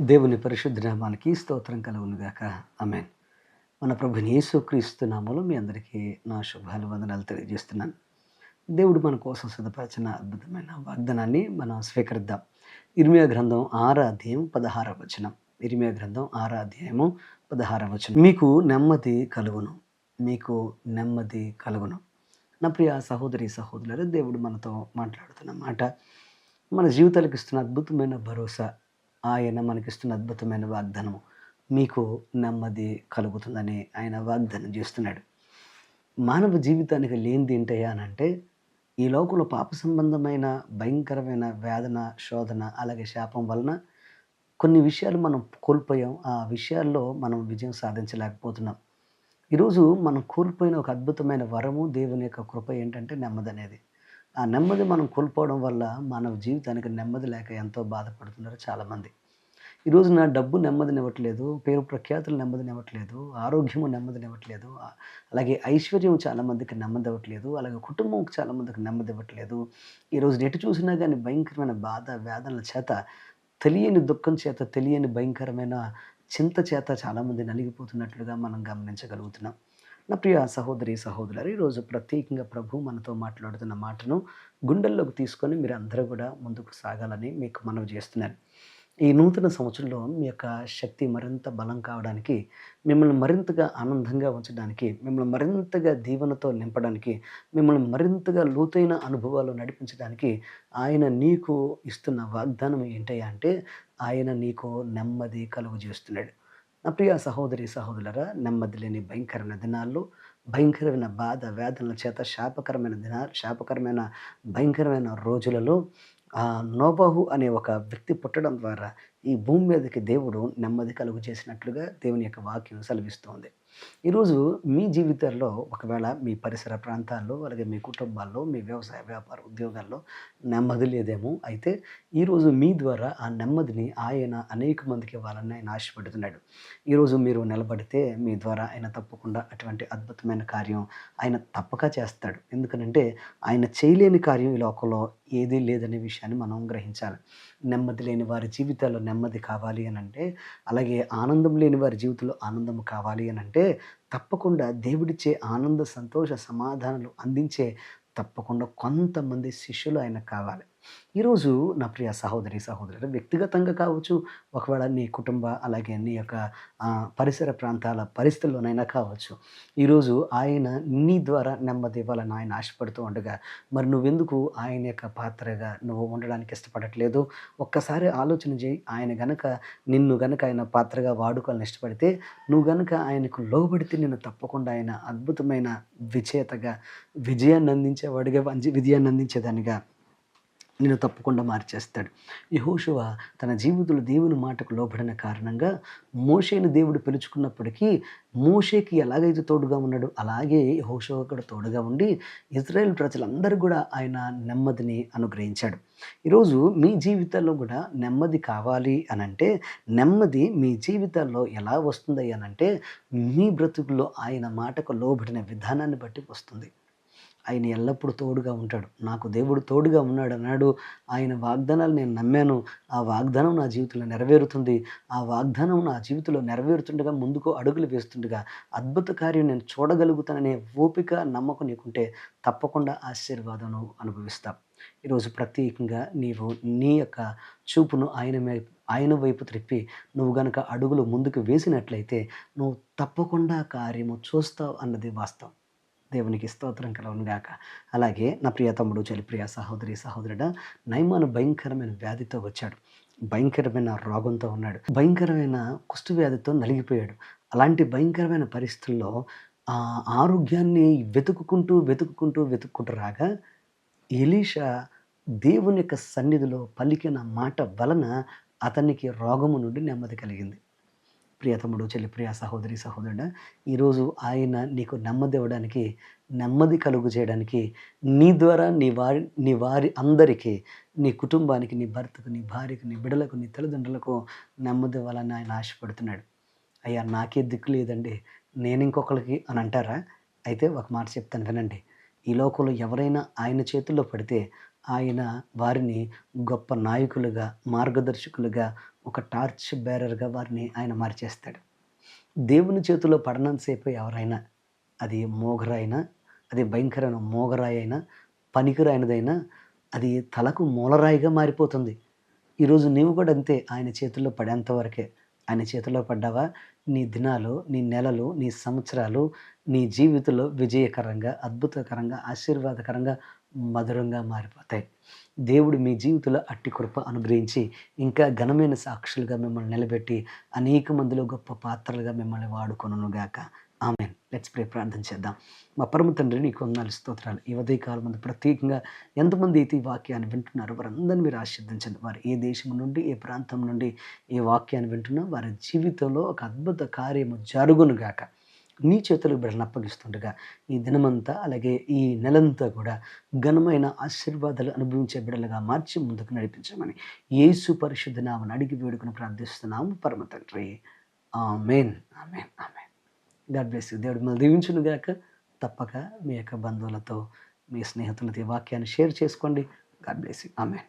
దేవుని పరిశుద్ధ నామానికి స్తోత్రం కలుగునుగాక. ఆమేన్. మన ప్రభుని యేసుక్రీస్తు నామములో మీ అందరికీ నా శుభాలు వందనాలు తెలియజేస్తున్నాను. దేవుడు మన కోసం సిద్ధపరిచిన అద్భుతమైన వాగ్దానాన్ని మనం స్వీకరిద్దాం. ఇర్మీయా గ్రంథం 6 అధ్యాయం 16 వచనం. ఇర్మీయా గ్రంథం 6 అధ్యాయము 16 వచనం. మీకు నెమ్మది కలుగును. మీకు నెమ్మది కలుగును. నా ప్రియ సహోదరి సహోదరులారా, దేవుడు మనతో మాట్లాడుతున్న మాట, మన జీవితాలకు ఇస్తున్న అద్భుతమైన భరోసా, ఆయన మనకిస్తున్న అద్భుతమైన వాగ్దానము. మీకు నెమ్మది కలుగుతుందని ఆయన వాగ్దానం చేస్తున్నాడు. మానవ జీవితానికి లేనిది ఏంటయ్యా అనంటే, ఈ లోకంలో పాప సంబంధమైన భయంకరమైన వేదన, శోధన, అలాగే శాపం వలన కొన్ని విషయాలు మనం కోల్పోయాం. ఆ విషయాల్లో మనం విజయం సాధించలేకపోతున్నాం. ఈరోజు మనం కోల్పోయిన ఒక అద్భుతమైన వరము, దేవుని యొక్క కృప ఏంటంటే నెమ్మదనేది. ఆ నెమ్మది మనం కోల్పోవడం వల్ల మానవ జీవితానికి నెమ్మది లేక ఎంతో బాధపడుతున్నారు చాలామంది. ఈ రోజున డబ్బు నెమ్మదినివ్వట్లేదు, పేరు ప్రఖ్యాతులు నెమ్మదినివ్వట్లేదు, ఆరోగ్యము నెమ్మదినివ్వట్లేదు, అలాగే ఐశ్వర్యం చాలామందికి నెమ్మదివ్వట్లేదు, అలాగే కుటుంబంకి చాలామందికి నెమ్మదివ్వట్లేదు. ఈరోజు ఎటు చూసినా గానీ భయంకరమైన బాధ, వేదనల చేత, తెలియని దుఃఖం చేత, తెలియని భయంకరమైన చింత చేత చాలామంది నలిగిపోతున్నట్లుగా మనం గమనించగలుగుతున్నాం. నా ప్రియ సహోదరి, సహోదరులారా, ఈరోజు ప్రత్యేకంగా ప్రభువు మనతో మాట్లాడుతున్న మాటను గుండెల్లోకి తీసుకొని మీరందరూ కూడా ముందుకు సాగాలని మీకు మనవి చేస్తున్నాను. ఈ నూతన సంవత్సరంలో మీ యొక్క శక్తి మరింత బలం కావడానికి, మిమ్మల్ని మరింతగా ఆనందంగా ఉంచడానికి, మిమ్మల్ని మరింతగా దీవెనతో నింపడానికి, మిమ్మల్ని మరింతగా లోతైన అనుభవాలు నడిపించడానికి ఆయన నీకు ఇస్తున్న వాగ్దానం ఏంటయ్యా అంటే, ఆయన నీకు నెమ్మది కలుగజేస్తున్నాడు. నా ప్రియ సహోదరి, సహోదరులారా, నెమ్మది లేని భయంకరమైన దినాల్లో, భయంకరమైన బాధ, వేదనల చేత శాపకరమైన భయంకరమైన రోజులలో నోబహు అనే ఒక వ్యక్తి పుట్టడం ద్వారా ఈ భూమి మీదకి దేవుడు నెమ్మది కలుగజేసినట్లుగా దేవుని యొక్క వాక్యం సెలవిస్తోంది. ఈరోజు మీ జీవితాల్లో ఒకవేళ మీ పరిసర ప్రాంతాల్లో, అలాగే మీ కుటుంబాల్లో, మీ వ్యవసాయ, వ్యాపార, ఉద్యోగాల్లో నెమ్మది లేదేమో. అయితే ఈరోజు మీ ద్వారా ఆ నెమ్మదిని ఆయన అనేక మందికి ఇవ్వాలని ఆయన ఆశపడుతున్నాడు. ఈరోజు మీరు నిలబడితే మీ ద్వారా ఆయన తప్పకుండా అటువంటి అద్భుతమైన కార్యం ఆయన తప్పక చేస్తాడు. ఎందుకనంటే ఆయన చేయలేని కార్యం ఈ లోకంలో ఏదీ లేదనే విషయాన్ని మనం గ్రహించాలి. నెమ్మది లేని వారి జీవితాల్లో నెమ్మది కావాలి అనంటే, అలాగే ఆనందం లేని వారి జీవితంలో ఆనందం కావాలి అనంటే, తప్పకుండా దేవుడిచ్చే ఆనంద, సంతోష, సమాధానాలు అందించే తప్పకుండా కొంతమంది శిష్యులు ఆయనకు కావాలి. ఈరోజు నా ప్రియ సహోదరి, సహోదరులు, వ్యక్తిగతంగా కావచ్చు, ఒకవేళ నీ కుటుంబ, అలాగే నీ యొక్క పరిసర ప్రాంతాల పరిస్థితుల్లోనైనా కావచ్చు. ఈరోజు ఆయన నీ ద్వారా నెమ్మది ఇవ్వాలని ఆయన ఆశపడుతూ ఉండగా, మరి నువ్వెందుకు ఆయన యొక్క పాత్రగా నువ్వు ఉండడానికి ఇష్టపడట్లేదు? ఒక్కసారి ఆలోచన చేయి. నిన్ను గనక ఆయన పాత్రగా వాడుకోవాలని ఇష్టపడితే, నువ్వు గనక ఆయనకు లోబడితే నిన్ను తప్పకుండా ఆయన అద్భుతమైన విజేతగా, విజయాన్ని అందించేదానిగా నిన్ను తప్పకుండా మార్చేస్తాడు. యెహోషువ తన జీవితంలో దేవుని మాటకు లోబడిన కారణంగా మోషేని దేవుడు పిలుచుకున్నప్పటికీ, మోషేకి ఎలాగైతే తోడుగా ఉన్నాడో అలాగే యెహోషువ కూడా తోడుగా ఉండి ఇశ్రాయేలు ప్రజలందరూ కూడా ఆయన నెమ్మదిని అనుగ్రహించాడు. ఈరోజు మీ జీవితాల్లో కూడా నెమ్మది కావాలి అనంటే, నెమ్మది మీ జీవితాల్లో ఎలా వస్తుందయ్యానంటే, మీ బ్రతుకుల్లో ఆయన మాటకు లోబడిన విధానాన్ని బట్టి వస్తుంది. ఆయన ఎల్లప్పుడూ తోడుగా ఉంటాడు. నాకు దేవుడు తోడుగా ఉన్నాడన్నాడు. ఆయన వాగ్దానాలు నేను నమ్మాను. ఆ వాగ్దానం నా జీవితంలో నెరవేరుతుంది. ఆ వాగ్దానం నా జీవితంలో నెరవేరుతుండగా, ముందుకు అడుగులు వేస్తుండగా అద్భుత కార్యం నేను చూడగలుగుతాననే ఓపిక, నమ్మకం నీకుంటే తప్పకుండా ఆశీర్వాదం నువ్వు అనుభవిస్తావు. ఈరోజు ప్రత్యేకంగా నీవు నీ యొక్క చూపును ఆయన వైపు త్రిప్పి నువ్వు గనక అడుగులు ముందుకు వేసినట్లయితే నువ్వు తప్పకుండా కార్యము చూస్తావు అన్నది వాస్తవం. దేవునికి స్తోత్రం కలుగును గాక. అలాగే నా ప్రియ తమ్ముడు, ప్రియ సహోదరి, సహోదరుడా, నయమాను భయంకరమైన వ్యాధితో వచ్చాడు. భయంకరమైన రోగంతో ఉన్నాడు. భయంకరమైన కుష్ఠవ్యాధితో నలిగిపోయాడు. అలాంటి భయంకరమైన పరిస్థితుల్లో ఆరోగ్యాన్ని వెతుక్కుంటూ రాగా ఎలీషా దేవుని యొక్క సన్నిధిలో పలికిన మాట వలన అతనికి రోగము నుండి నెమ్మది కలిగింది. ప్రియ తమ్ముడు, ప్రియ సహోదరి, సహోదరుడా, ఈరోజు ఆయన నీకు నెమ్మది కలుగు చేయడానికి, నీ ద్వారా నీ వారి అందరికీ, నీ కుటుంబానికి, నీ భర్తకు, నీ భార్యకు, నీ బిడ్డలకు, నీ తల్లిదండ్రులకు నెమ్మది ఇవ్వాలని ఆయన ఆశపడుతున్నాడు. అయ్యా, నాకే దిక్కు లేదండి, నేను ఇంకొకరికి అని అంటారా? అయితే ఒక మాట చెప్తాను వినండి. ఈ లోకంలో ఎవరైనా ఆయన చేతుల్లో పడితే ఆయన వారిని గొప్ప నాయకులుగా, మార్గదర్శకులుగా, ఒక టార్చ్ బేరర్గా వారిని ఆయన మార్చేస్తాడు. దేవుని చేతిలో పడనంతసేపు ఎవరైనా, అది మోగరాయినా, అది భయంకరమైన మోగరాయి అయినా, పనికిరానిదైనా, అది తలకు మూలరాయిగా మారిపోతుంది. ఈరోజు నీవు కూడా అంతే. ఆయన చేతుల్లో పడేంత వరకే. ఆయన చేతుల్లో పడ్డావా, నీ దినాలు, నీ నెలలు, నీ సంవత్సరాలు, నీ జీవితంలో విజయకరంగా, అద్భుతకరంగా, ఆశీర్వాదకరంగా, మధురంగా మారిపోతాయి. దేవుడు మీ జీవితంలో అట్టి కృప అనుగ్రహించి, ఇంకా ఘనమైన సాక్షులుగా మిమ్మల్ని నిలబెట్టి, అనేక మందిలో గొప్ప పాత్రలుగా మిమ్మల్ని వాడుకొనుగాక. ఆమేన్. Let's pray. ప్రార్థన చేద్దాం. మా పరమ తండ్రి, నీకు వందనాలు, స్తోత్రాలు. ఈ ఉదయకాలం మందు ప్రత్యేకంగా ఎంతమంది అయితే ఈ వాక్యాన్ని వింటున్నారో వారందరిని మీరు ఆశీర్వదించండి. వారు ఏ దేశం నుండి, ఏ ప్రాంతం నుండి ఈ వాక్యాన్ని వింటున్నా వారి జీవితంలో ఒక అద్భుత కార్యము జరుగునుగాక. నీ చేతులకు బిడ్డలను అప్పగిస్తుండగా ఈ దినమంతా, అలాగే ఈ నెలంతా కూడా ఘనమైన ఆశీర్వాదాలు అనుభవించే బిడ్డలుగా మార్చి ముందుకు నడిపించమని యేసు పరిశుద్ధ నామమున అడిగి వేడుకొని ప్రార్థిస్తున్నాము పరమ తండ్రి. ఆమేన్. ఆమేన్. ఆమేన్. God bless you. దేవుడు మిమ్మల్ని దీవించునుగాక. తప్పక మీ యొక్క బంధువులతో, మీ స్నేహితులతో ఈ వాక్యాన్ని షేర్ చేసుకోండి. God bless you. ఆమేన్.